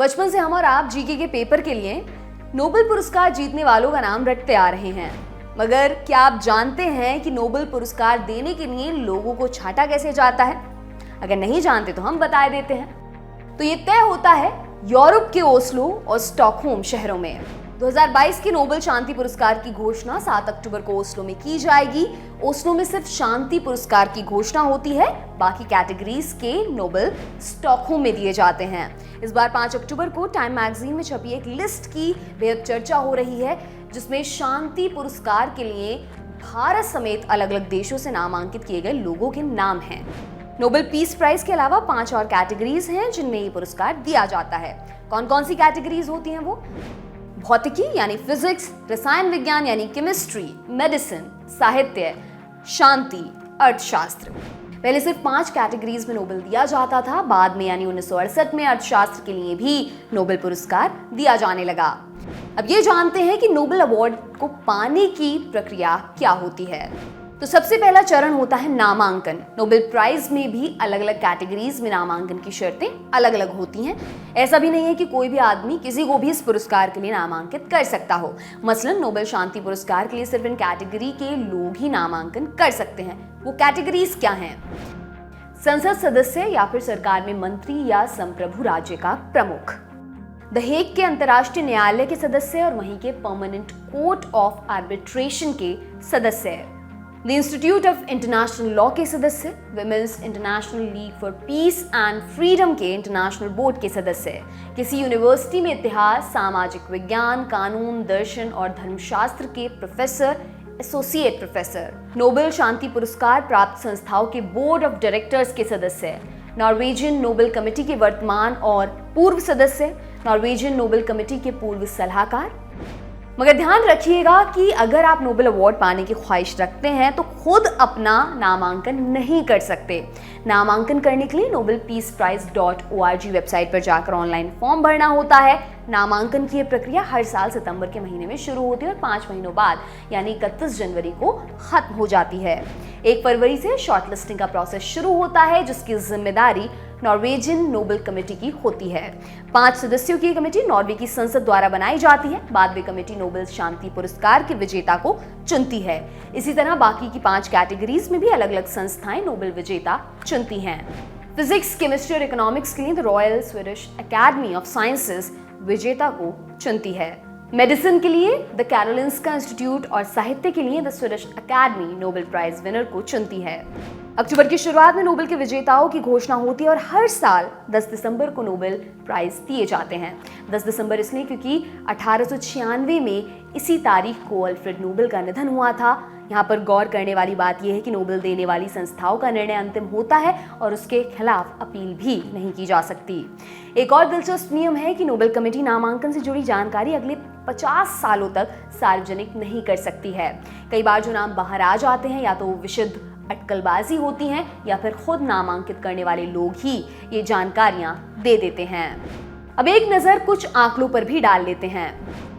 बचपन से हम और आप जीके के पेपर के लिए नोबेल पुरस्कार जीतने वालों का नाम रटते आ रहे हैं, मगर क्या आप जानते हैं कि नोबेल पुरस्कार देने के लिए लोगों को छांटा कैसे जाता है? अगर नहीं जानते तो हम बता देते हैं। तो ये तय होता है यूरोप के ओस्लो और स्टॉकहोम शहरों में। 2022 के नोबेल शांति पुरस्कार की घोषणा 7 अक्टूबर को ओस्लो में की जाएगी। ओस्लो में सिर्फ शांति पुरस्कार की घोषणा होती है, बाकी कैटेगरीज के नोबेल स्टॉकहोम में दिए जाते हैं। इस बार 5 अक्टूबर को टाइम मैगजीन में छपी एक लिस्ट की बेहद चर्चा हो रही है, जिसमें शांति पुरस्कार के लिए भारत समेत अलग अलग देशों से नामांकित किए गए लोगों के नाम हैं। नोबेल पीस प्राइज के अलावा 5 और कैटेगरीज हैं जिनमें ये पुरस्कार दिया जाता है। कौन कौन सी कैटेगरीज होती हैं वो? भौतिकी यानी फिजिक्स, रसायन विज्ञान यानी केमिस्ट्री, मेडिसिन, साहित्य, शांति, अर्थशास्त्र। पहले सिर्फ 5 कैटेगरीज में नोबेल दिया जाता था, बाद में यानी 1968 में अर्थशास्त्र के लिए भी नोबेल पुरस्कार दिया जाने लगा। अब ये जानते हैं कि नोबेल अवार्ड को पाने की प्रक्रिया क्या होती है। तो सबसे पहला चरण होता है नामांकन। नोबेल प्राइज में भी अलग अलग कैटेगरीज में नामांकन की शर्तें अलग अलग होती हैं। ऐसा भी नहीं है कि कोई भी आदमी किसी को भी इस पुरस्कार के लिए नामांकित कर सकता हो। मसलन नोबेल शांति पुरस्कार के लिए सिर्फ इन कैटेगरी के लोग ही नामांकन कर सकते हैं। वो कैटेगरीज क्या हैं? संसद सदस्य या फिर सरकार में मंत्री या संप्रभु राज्य का प्रमुख, द हेग के अंतर्राष्ट्रीय न्यायालय के सदस्य और वहीं के परमानेंट कोर्ट ऑफ आर्बिट्रेशन के सदस्य, the institute of international law के सदस्य, women's international league for piece and freedom के इंटरनेशनल बोर्ड के सदस्य, किसी यूनिवर्सिटी में इतिहास, सामाजिक विज्ञान, कानून, दर्शन और धर्मशास्त्र के प्रोफेसर, एसोसिएट प्रोफेसर, नोबेल शांति पुरस्कार प्राप्त संस्थाओं के बोर्ड ऑफ डायरेक्टर्स के सदस्य, नॉर्वेजियन नोबेल कमेटी के वर्तमान और पूर्व सदस्य, नॉर्वेजियन नोबेल कमेटी के पूर्व सलाहकार। मगर ध्यान रखिएगा कि अगर आप नोबेल अवार्ड पाने की ख्वाहिश रखते हैं तो खुद अपना नामांकन नहीं कर सकते। नामांकन करने के लिए nobelpeaceprize.org वेबसाइट पर जाकर ऑनलाइन फॉर्म भरना होता है। नामांकन की यह प्रक्रिया हर साल सितंबर के महीने में शुरू होती है और 5 महीनों बाद यानी 31 जनवरी को खत्म हो जाती है। 1 फरवरी से शॉर्टलिस्टिंग का प्रोसेस शुरू होता है, जिसकी जिम्मेदारी नॉर्वेजियन नोबेल कमेटी की होती है। 5 सदस्यों की कमेटी नॉर्वे की संसद द्वारा बनाई जाती है। बाद में कमेटी नोबेल शांति पुरस्कार के विजेता को चुनती है। इसी तरह बाकी की 5 कैटेगरीज में भी अलग अलग संस्थाएं नोबेल विजेता चुनती हैं। फिजिक्स, केमिस्ट्री और इकोनॉमिक्स के लिए the royal Swedish academy of sciences विजेता को चुनती है। मेडिसिन के लिए द कैरोलिंस्का इंस्टीट्यूट और साहित्य के लिए the Swedish Academy Nobel prize winner को चुनती है। अक्टूबर की शुरुआत में नोबेल के विजेताओं की घोषणा होती है और हर साल 10 दिसंबर को नोबेल प्राइज दिए जाते हैं। 10 दिसंबर इसलिए क्योंकि 1896 में इसी तारीख को अल्फ्रेड नोबेल का निधन हुआ था। यहाँ पर गौर करने वाली बात यह है कि नोबेल देने वाली संस्थाओं का निर्णय अंतिम होता है और उसके खिलाफ अपील भी नहीं की जा सकती। एक और दिलचस्प नियम है कि नोबेल कमेटी नामांकन से जुड़ी जानकारी अगले 50 सालों तक सार्वजनिक नहीं कर सकती है। कई बार जो नाम बाहर आ जाते हैं या तो विशुद्ध अटकलबाजी होती हैं या फिर खुद नामांकित करने वाले लोग ही ये जानकारियां दे देते हैं। अब एक नजर कुछ आंकड़ों पर भी डाल लेते हैं।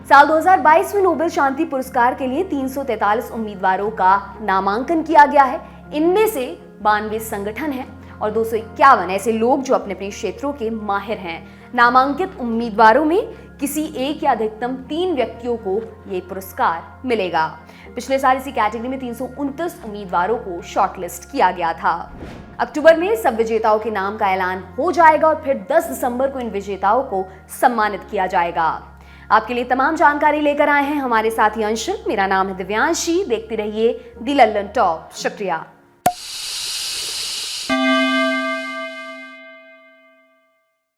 साल 2022 में नोबेल शांति पुरस्कार के लिए 343 उम्मीदवारों का नामांकन किया गया है। इनमें से 92 संगठन हैं और 251 ऐसे लोग जो अपने अपने क्षेत्रों के माहिर हैं। नामांकित उम्मीदवारों में किसी एक या अधिकतम 3 व्यक्तियों को ये पुरस्कार मिलेगा। पिछले साल इसी कैटेगरी में 329 उम्मीदवारों को शॉर्टलिस्ट किया गया था। अक्टूबर में सब विजेताओं के नाम का ऐलान हो जाएगा और फिर 10 दिसंबर को इन विजेताओं को सम्मानित किया जाएगा। आपके लिए तमाम जानकारी लेकर आए हैं हमारे साथी अंशुल। मेरा नाम है दिव्यांशी। देखते रहिए दी लल्लन टॉप। शुक्रिया।